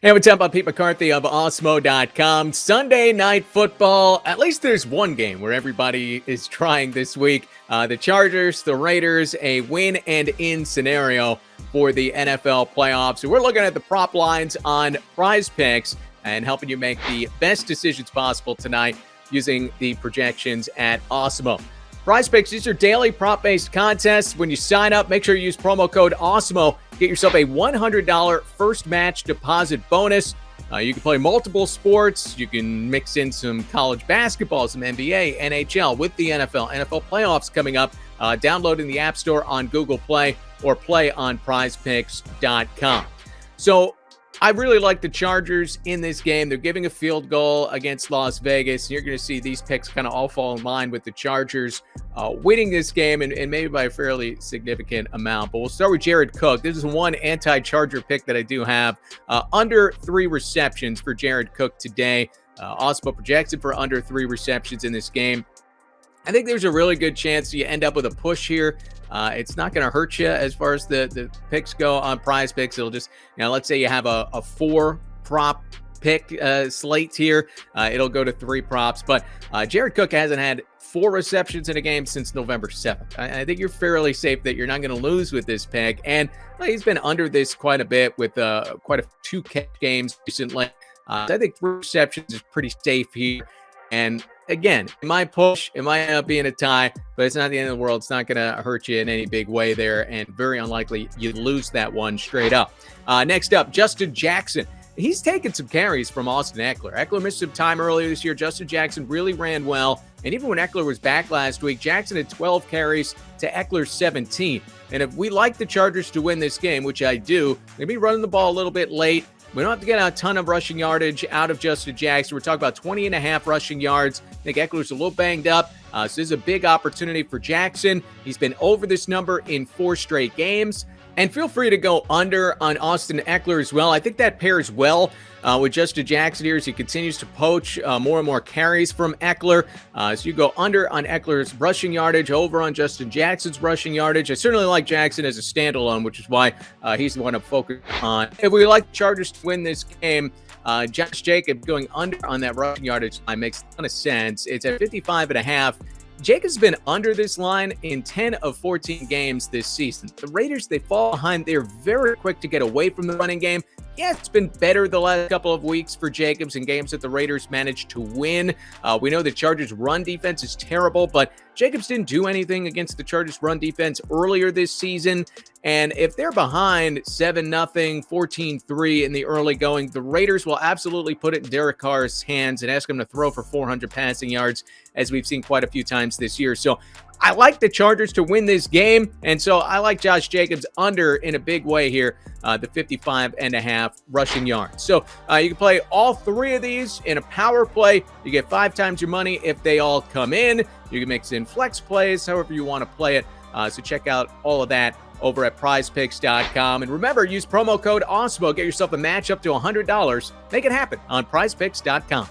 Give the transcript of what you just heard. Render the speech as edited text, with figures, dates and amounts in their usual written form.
Hey, what's up? I'm Pete McCarthy of Awesemo.com. Sunday night football. At least there's one game where everybody is trying this week. The Chargers, the Raiders, a win and in scenario for the NFL playoffs. So we're looking at the prop lines on PrizePicks and helping you make the best decisions possible tonight using the projections at Awesemo. PrizePicks, these are daily prop-based contests. When you sign up, make sure you use promo code Awesemo. Get yourself a $100 first match deposit bonus. You can play multiple sports. You can mix in some college basketball, some NBA, NHL with the NFL playoffs coming up. Download in the App Store on Google Play or play on PrizePicks.com. So I really like the Chargers in this game. They're giving a field goal against Las Vegas. You're going to see these picks kind of all fall in line with the Chargers winning this game and maybe by a fairly significant amount. But we'll start with Jared Cook. This is one anti-Charger pick that I do have. Under 3 receptions for Jared Cook today. Awesemo projected for under 3 receptions in this game. I think there's a really good chance you end up with a push here. It's not going to hurt you as far as the picks go on PrizePicks. It'll just, let's say you have a 4 prop pick slate here. It'll go to 3 props. But Jared Cook hasn't had 4 receptions in a game since November 7th. I think you're fairly safe that you're not going to lose with this pick. And he's been under this quite a bit with quite a 2 games recently. I think 3 receptions is pretty safe here. And again, it might push, it might end up being a tie, but it's not the end of the world. It's not going to hurt you in any big way there, and very unlikely you lose that one straight up. Next up, Justin Jackson. He's taken some carries from Austin Ekeler. Ekeler missed some time earlier this year. Justin Jackson really ran well, and even when Ekeler was back last week, Jackson had 12 carries to Ekeler's 17. And if we like the Chargers to win this game, which I do, they'll be running the ball a little bit late. We don't have to get a ton of rushing yardage out of Justin Jackson. We're talking about 20.5 rushing yards. I think Ekeler's a little banged up. So this is a big opportunity for Jackson. He's been over this number in 4 straight games. And feel free to go under on Austin Ekeler as well. I think that pairs well with Justin Jackson here as he continues to poach more and more carries from Ekeler. So you go under on Ekeler's rushing yardage, over on Justin Jackson's rushing yardage. I certainly like Jackson as a standalone, which is why he's the one I'm focused on. If we like the Chargers to win this game, Josh Jacobs going under on that rushing yardage line makes a ton of sense. It's at 55.5. Jacobs has been under this line in 10 of 14 games this season. The Raiders, they fall behind. They're very quick to get away from the running game. Yeah, it's been better the last couple of weeks for Jacobs in games that the Raiders managed to win. We know the Chargers' run defense is terrible, but Jacobs didn't do anything against the Chargers' run defense earlier this season. And if they're behind 7-0, 14-3 in the early going, the Raiders will absolutely put it in Derek Carr's hands and ask him to throw for 400 passing yards, as we've seen quite a few times this year. So I like the Chargers to win this game, and so I like Josh Jacobs under in a big way here, the 55.5 rushing yards. So you can play all 3 of these in a power play. You get 5 times your money if they all come in. You can mix in flex plays, however you want to play it. So check out all of that over at PrizePicks.com. And remember, use promo code Awesemo. Get yourself a match up to $100. Make it happen on PrizePicks.com.